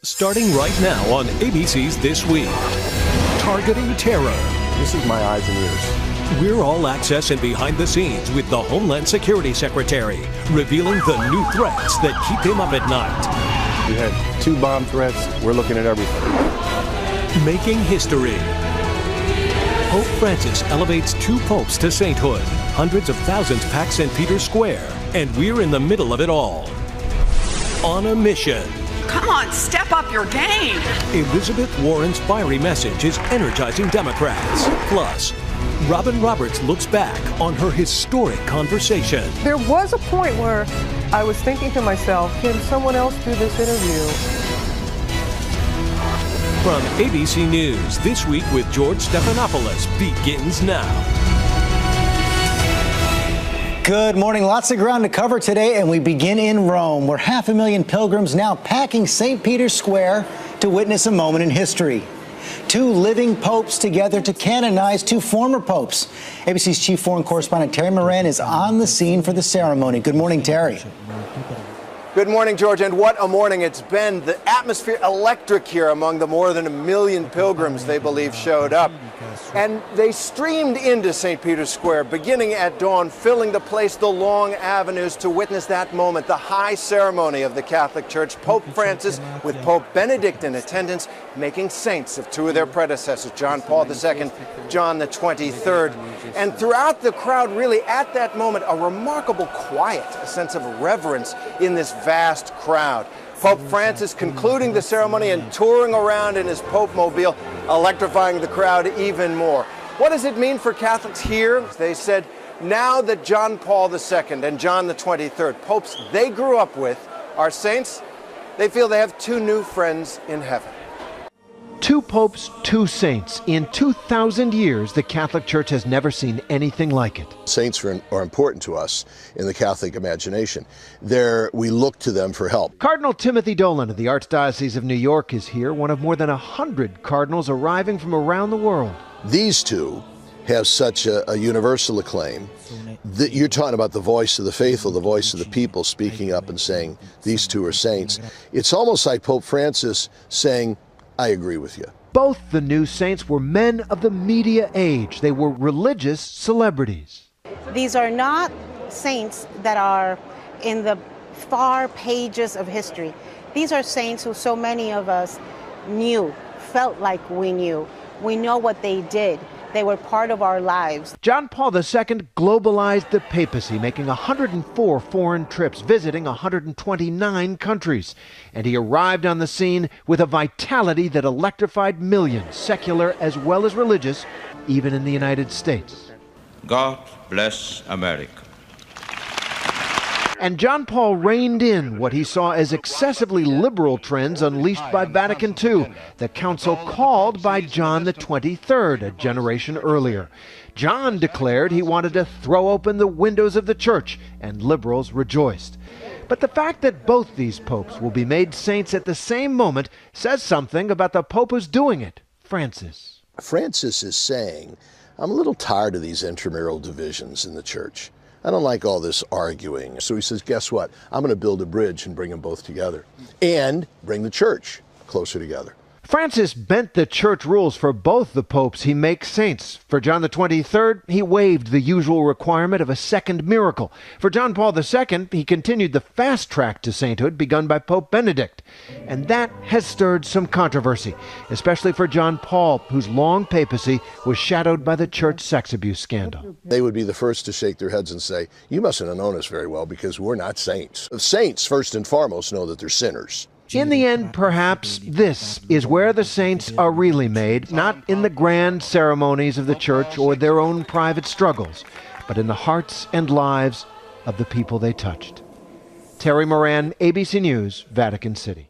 Starting right now on ABC's This Week. Targeting terror. This is my eyes and ears. We're all access and behind the scenes with the Homeland Security Secretary, revealing the new threats that keep him up at night. We had 2 bomb threats. We're looking at everything. Making history. Pope Francis elevates 2 popes to sainthood. Hundreds of thousands pack St. Peter's Square, and we're in the middle of it all. On a mission. Come on, step up your game. Elizabeth Warren's fiery message is energizing Democrats. Plus, Robin Roberts looks back on her historic conversation. There was a point where I was thinking to myself, can someone else do this interview? From ABC News, This Week with George Stephanopoulos begins now. Good morning. Lots of ground to cover today, and we begin in Rome, where 500,000 pilgrims now packing St. Peter's Square to witness a moment in history. 2 living popes together to canonize 2 former popes. ABC's chief foreign correspondent Terry Moran is on the scene for the ceremony. Good morning, Terry. Good morning, George, and what a morning it's been. The atmosphere electric here among the more than 1 million pilgrims they believe showed up. And they streamed into St. Peter's Square, beginning at dawn, filling the place, the long avenues, to witness that moment, the high ceremony of the Catholic Church, Pope Francis with Pope Benedict in attendance, making saints of 2 of their predecessors, John Paul II, John the 23rd. And throughout the crowd, really at that moment, a remarkable quiet, a sense of reverence in this vast crowd. Pope Francis concluding the ceremony and touring around in his Pope mobile, electrifying the crowd even more. What does it mean for Catholics here? They said, now that John Paul II and John the 23rd, popes they grew up with, are saints, they feel they have 2 new friends in heaven. 2 popes, 2 saints. In 2,000 years, the Catholic Church has never seen anything like it. Saints are important to us in the Catholic imagination. We look to them for help. Cardinal Timothy Dolan of the Archdiocese of New York is here, one of more than 100 cardinals arriving from around the world. These 2 have such a universal acclaim that you're talking about the voice of the faithful, the voice of the people speaking up and saying, these 2 are saints. It's almost like Pope Francis saying, I agree with you. Both the new saints were men of the media age. They were religious celebrities. These are not saints that are in the far pages of history. These are saints who so many of us knew, felt like we knew. We know what they did. They were part of our lives. John Paul II globalized the papacy, making 104 foreign trips, visiting 129 countries. And he arrived on the scene with a vitality that electrified millions, secular as well as religious, even in the United States. God bless America. And John Paul reined in what he saw as excessively liberal trends unleashed by Vatican II, the council called by John the 23rd, a generation earlier. John declared he wanted to throw open the windows of the church, and liberals rejoiced. But the fact that both these popes will be made saints at the same moment says something about the pope who's doing it, Francis. Francis is saying, I'm a little tired of these intramural divisions in the church. I don't like all this arguing. So he says, guess what? I'm going to build a bridge and bring them both together and bring the church closer together. Francis bent the church rules for both the popes he makes saints. For John the 23rd, he waived the usual requirement of a second miracle. For John Paul II, he continued the fast track to sainthood begun by Pope Benedict. And that has stirred some controversy, especially for John Paul, whose long papacy was shadowed by the church sex abuse scandal. They would be the first to shake their heads and say, you mustn't have known us very well because we're not saints. Saints, first and foremost, know that they're sinners. In the end, perhaps, this is where the saints are really made, not in the grand ceremonies of the church or their own private struggles, but in the hearts and lives of the people they touched. Terry Moran, ABC News, Vatican City.